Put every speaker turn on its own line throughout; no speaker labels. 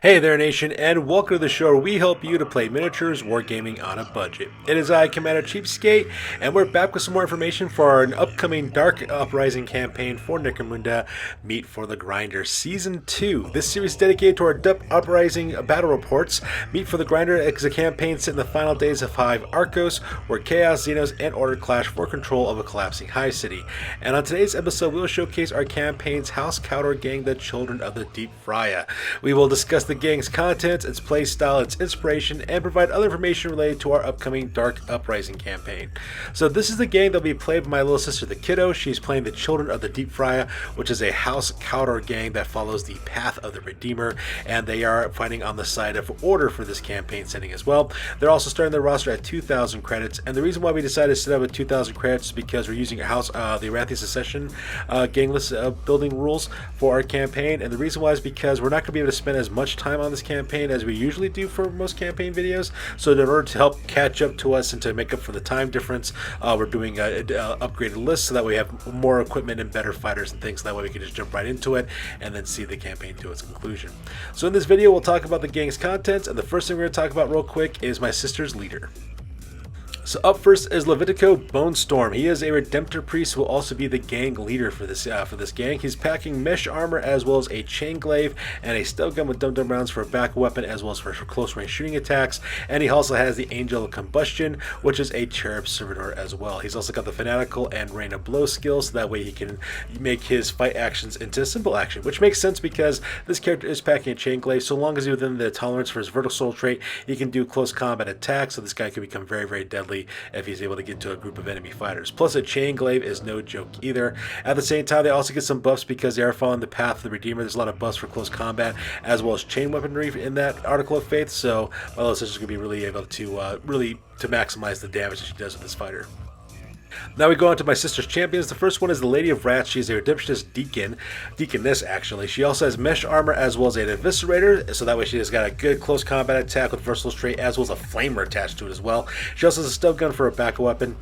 Hey there, Nation, and welcome to the show where we help you to play miniatures wargaming on a budget. It is I, Commander Cheapskate, and we're back with some more information for our upcoming Dark Uprising Campaign for Necromunda, Meat for the Grinder Season 2. This series is dedicated to our Dark Uprising Battle Reports. Meat for the Grinder is a campaign set in the final days of Hive Arcos, where Chaos, Xenos, and Order clash for control of a collapsing Hive City. And on today's episode, we will showcase our campaign's House Cawdor Gang, the Children of the Deep Friah. We will discuss the gang's contents, its play style, its inspiration, and provide other information related to our upcoming Dark Uprising campaign. So this is the gang that will be played by my little sister, the Kiddo. She's playing the Children of the Deep Friah, which is a House Cawdor gang that follows the path of the Redeemer, and they are fighting on the side of Order for this campaign setting as well. They're also starting their roster at 2,000 credits, and the reason why we decided to set up at 2,000 credits is because we're using the Arathi Secession gangless building rules for our campaign, and the reason why is because we're not going to be able to spend as much time on this campaign as we usually do for most campaign videos. So in order to help catch up to us and to make up for the time difference, we're doing upgraded lists so that we have more equipment and better fighters and things, so that way we can just jump right into it and then see the campaign to its conclusion. So in this video we'll talk about the gang's contents, and the first thing we're going to talk about real quick is my sister's leader. So up first is Levitico Bonestorm. He is a Redemptor priest who will also be the gang leader for this gang. He's packing mesh armor as well as a chain glaive and a stub gun with Dumdum rounds for a backup weapon as well as for close range shooting attacks. And he also has the Angel of Combustion, which is a cherub servitor as well. He's also got the Fanatical and Rain of Blow skills, so that way he can make his fight actions into simple action, which makes sense because this character is packing a chain glaive. So long as he's within the tolerance for his vertical soul trait, he can do close combat attacks, so this guy can become very, very deadly if he's able to get to a group of enemy fighters. Plus, a chain glaive is no joke either. At the same time, they also get some buffs because they are following the path of the Redeemer. There's a lot of buffs for close combat as well as chain weaponry in that Article of Faith, so my little sister's going to be really able to to maximize the damage that she does with this fighter. Now we go on to my sister's champions. The first one is the Lady of Rats. She's a Redemptionist deaconess actually. She also has mesh armor as well as an eviscerator, so that way she has got a good close combat attack with versatile trait as well as a flamer attached to it as well. She also has a stub gun for a backup weapon.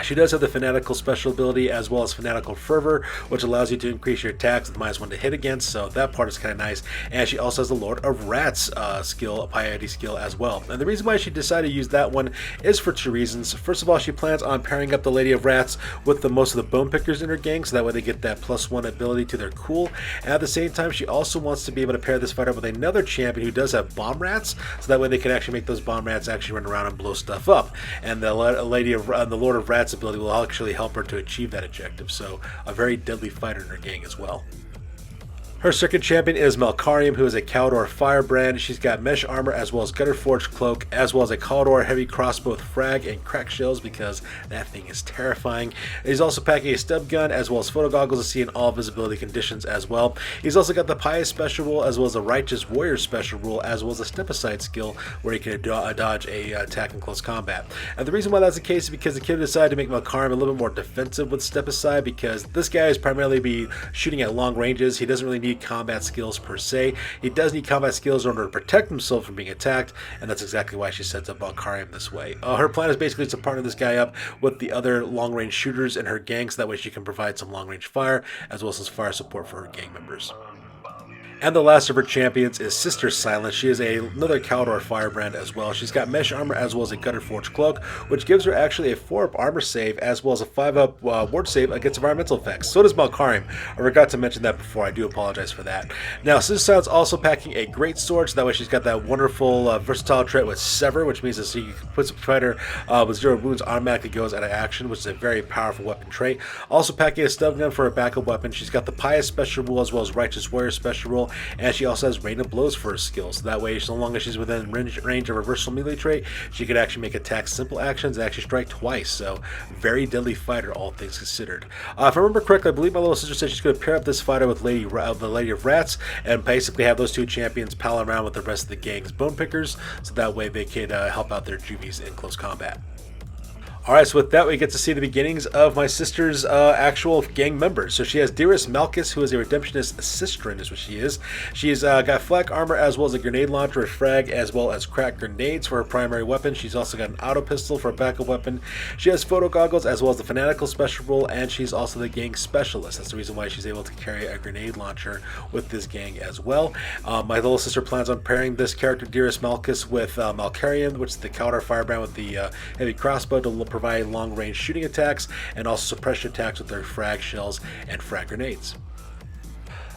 She does have the Fanatical special ability as well as Fanatical Fervor, which allows you to increase your attacks with -1 to hit against, so that part is kind of nice. And she also has the Lord of Rats skill, a piety skill as well. And the reason why she decided to use that one is for two reasons. First of all, she plans on pairing up the Lady of Rats with most of the Bone Pickers in her gang, so that way they get that +1 ability to their cool. And at the same time, she also wants to be able to pair this fighter with another champion who does have Bomb Rats, so that way they can actually make those Bomb Rats actually run around and blow stuff up. And the Lord of Rats ability will actually help her to achieve that objective, so a very deadly fighter in her gang as well. Her second champion is Malkarium, who is a Cawdor firebrand. She's got mesh armor as well as gutter forged cloak, as well as a Cawdor heavy crossbow with frag and crack shells, because that thing is terrifying. He's also packing a stub gun as well as photo goggles to see in all visibility conditions as well. He's also got the pious special rule as well as the righteous warrior special rule, as well as a step aside skill where he can dodge a attack in close combat. And the reason why that's the case is because the kid decided to make Malkarium a little bit more defensive with step aside, because this guy is primarily be shooting at long ranges. He doesn't really need combat skills per se. He does need combat skills in order to protect himself from being attacked, and that's exactly why she sets up Malkarium this way. Her plan is basically to partner this guy up with the other long-range shooters in her gang, so that way she can provide some long-range fire as well as fire support for her gang members. And the last of her champions is Sister Silence. She is another Cawdor firebrand as well. She's got mesh armor as well as a gutter forged cloak, which gives her actually a 4-up armor save as well as a 5-up ward save against environmental effects. So does Malkarium. I forgot to mention that before. I do apologize for that. Now, Sister Silence also packing a great sword, so that way she's got that wonderful versatile trait with Sever, which means that she puts a fighter with 0 wounds automatically goes out of action, which is a very powerful weapon trait. Also packing a stub gun for a backup weapon. She's got the Pious special rule as well as Righteous Warrior special rule. And she also has Rain of Blows for her skill, so that way, so long as she's within range of her versatile melee trait, she could actually make attacks simple actions and actually strike twice, so very deadly fighter, all things considered. If I remember correctly, I believe my little sister said she's going to pair up this fighter with the Lady of Rats, and basically have those two champions pal around with the rest of the gang's Bone Pickers, so that way they can help out their juvies in close combat. Alright, so with that, we get to see the beginnings of my sister's actual gang members. So she has Dearest Malchus, who is a Redemptionist Sistren, is what she is. She's got flak armor as well as a grenade launcher, a frag, as well as crack grenades for her primary weapon. She's also got an auto pistol for a backup weapon. She has photo goggles as well as the Fanatical special rule, and she's also the gang specialist. That's the reason why she's able to carry a grenade launcher with this gang as well. My little sister plans on pairing this character, Dearest Malchus, with Malkarian, which is the Cawdor firebrand with the heavy crossbow to provide long-range shooting attacks and also suppression attacks with their frag shells and frag grenades.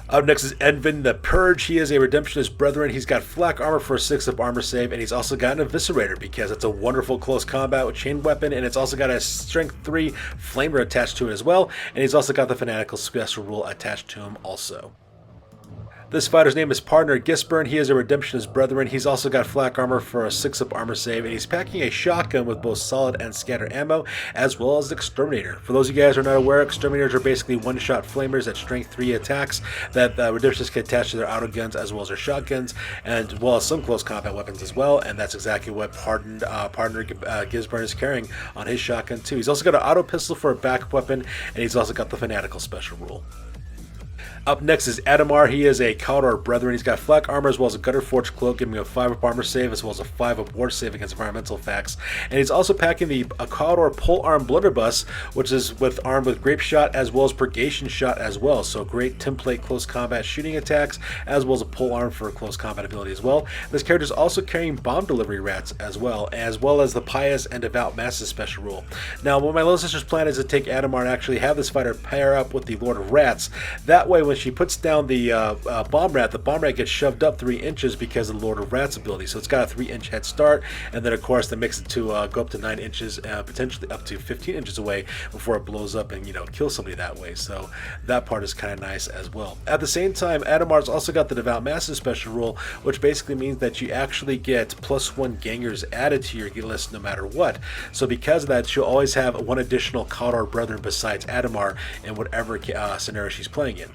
Up next is Edvin the Purge. He is a Redemptionist Brethren. He's got flak armor for a 6-up armor save, and he's also got an Eviscerator because it's a wonderful close combat with chain weapon, and it's also got a Strength 3 Flamer attached to it as well, and he's also got the Fanatical special rule attached to him also. This fighter's name is Partner Gisburn. He is a Redemptionist Brethren. He's also got flak armor for a 6-up armor save, and he's packing a shotgun with both solid and scatter ammo, as well as Exterminator. For those of you guys who are not aware, Exterminators are basically one-shot flamers at strength 3 attacks that Redemptionists can attach to their auto guns as well as their shotguns, and as well as some close combat weapons as well, and that's exactly what Partner Gisburn is carrying on his shotgun too. He's also got an auto pistol for a backup weapon, and he's also got the Fanatical special rule. Up next is Adamar. He is a Cawdor Brethren. He's got flak armor as well as a Gutter Forge cloak, giving him a 5-up armor save as well as a 5-up ward save against environmental effects. And he's also packing the Cawdor Polearm Blunderbuss, which is armed with Grape Shot as well as Purgation Shot as well. So great template close combat shooting attacks as well as a polearm for close combat ability as well. This character is also carrying Bomb Delivery Rats as well as the Pious and Devout Masses special rule. Now, what my little sister's plan is to take Adamar and actually have this fighter pair up with the Lord of Rats. That way, when she puts down the bomb rat, the bomb rat gets shoved up 3 inches because of the Lord of Rats ability. So it's got a 3-inch head start, and then of course that makes it to go up to 9 inches, potentially up to 15 inches away before it blows up and kill somebody that way. So that part is kind of nice as well. At the same time, Adamar's also got the Devout Masses special rule, which basically means that you actually get +1 gangers added to your list no matter what. So because of that, she'll always have one additional Cawdor Brethren besides Adamar in whatever scenario she's playing in.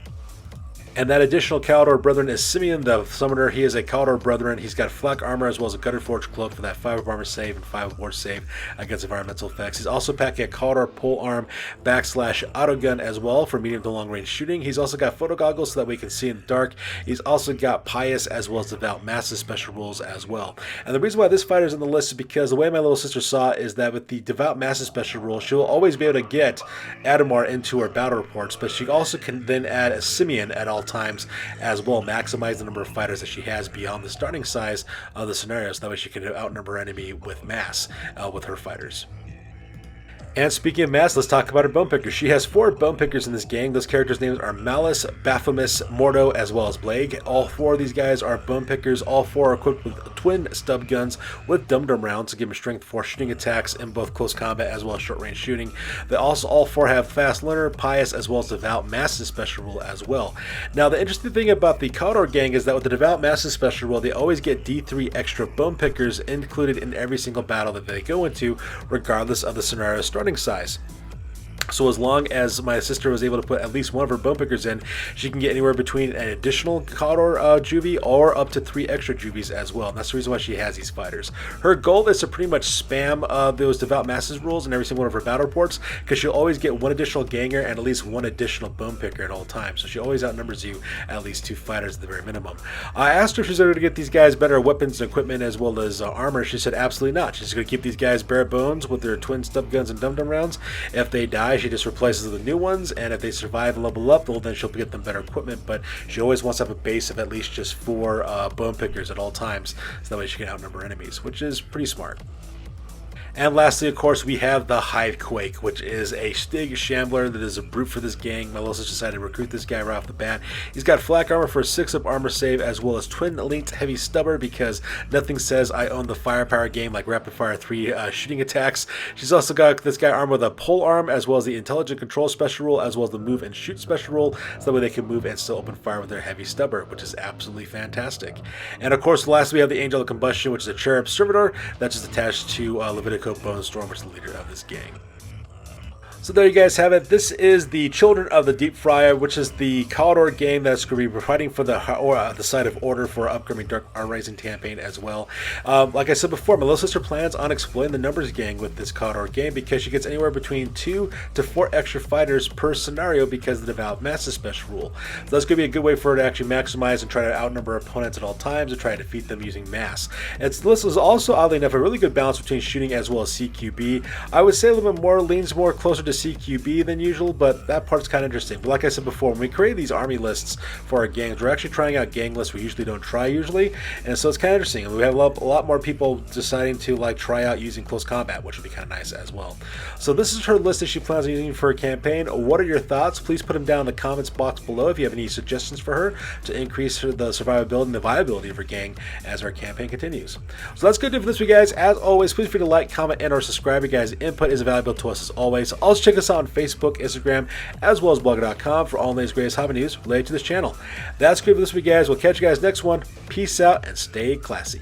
And that additional Cawdor Brethren is Simeon the Summoner. He is a Cawdor Brethren. He's got flak armor as well as a Gutter Forge cloak for that 5-up armor save and 5-up ward save against environmental effects. He's also packing a Cawdor Polearm / auto gun as well for medium to long range shooting. He's also got photo goggles so that we can see in the dark. He's also got Pious as well as Devout Masses special rules as well. And the reason why this fighter is on the list is because the way my little sister saw it is that with the Devout Masses special rule, she'll always be able to get Adamar into her battle reports, but she also can then add a Simeon at all times as well, maximize the number of fighters that she has beyond the starting size of the scenario, so that way she can outnumber her enemy with mass with her fighters. And speaking of mass, let's talk about her bone pickers. She has 4 bone pickers in this gang. Those characters' names are Malice, Baphomet, Mordo, as well as Blague. All 4 of these guys are bone pickers. All 4 are equipped with twin stub guns with Dumdum rounds to give them strength 4 shooting attacks in both close combat as well as short range shooting. They also all 4 have Fast Learner, Pious, as well as Devout Masses special rule as well. Now, the interesting thing about the Cawdor Gang is that with the Devout Masses special rule, they always get D3 extra bone pickers included in every single battle that they go into, regardless of the scenario starting size. So as long as my sister was able to put at least one of her bone pickers in, she can get anywhere between an additional Cawdor juvie or up to 3 extra juvies as well. And that's the reason why she has these fighters. Her goal is to pretty much spam those Devout Masses rules in every single one of her battle reports, because she'll always get 1 additional ganger and at least 1 additional bone picker at all times. So she always outnumbers you at least 2 fighters at the very minimum. I asked her if she's able to get these guys better weapons and equipment as well as armor. She said absolutely not. She's going to keep these guys bare bones with their twin stub guns and Dumdum rounds. If they die, she just replaces the new ones, and if they survive and level up, well, then she'll get them better equipment. But she always wants to have a base of at least just 4 bone pickers at all times, so that way she can outnumber enemies, which is pretty smart. And lastly, of course, we have the Hive Quake, which is a Stig Shambler that is a brute for this gang. My little sister decided to recruit this guy right off the bat. He's got flak armor for a 6-up armor save, as well as twin linked heavy stubber, because nothing says I own the firepower game like rapid fire 3 shooting attacks. She's also got this guy armed with a pole arm, as well as the intelligent control special rule, as well as the move and shoot special rule, so that way they can move and still open fire with their heavy stubber, which is absolutely fantastic. And of course, last we have the Angel of Combustion, which is a cherub servitor that's just attached to Levitico Bonestorm, which is the leader of this gang. So there you guys have it. This is the Children of the Deep Friah, which is the Cawdor Gang that's going to be fighting for the side of Order for upcoming Dark Uprising campaign as well. Like I said before, my little sister plans on exploiting the numbers gang with this Cawdor Gang because she gets anywhere between 2 to 4 extra fighters per scenario because of the Devout Master special rule. So that's going to be a good way for her to actually maximize and try to outnumber opponents at all times and try to defeat them using mass. And this is also, oddly enough, a really good balance between shooting as well as CQB. I would say a little bit more leans more closer to CQB than usual, but that part's kind of interesting. But like I said before, when we create these army lists for our gangs, we're actually trying out gang lists we usually don't try and so it's kind of interesting. And we have a lot more people deciding to like try out using close combat, which would be kind of nice as well. So this is her list that she plans on using for a campaign. What are your thoughts? Please put them down in the comments box below if you have any suggestions for her to increase the survivability and the viability of her gang as our campaign continues. So that's good for this week, guys. As always, please feel free to like, comment, and or subscribe. You guys' input is valuable to us as always. Also check us out on Facebook, Instagram, as well as blogger.com for all the latest greatest hobby news related to this channel. That's good for this week, guys. We'll catch you guys next one. Peace out and stay classy.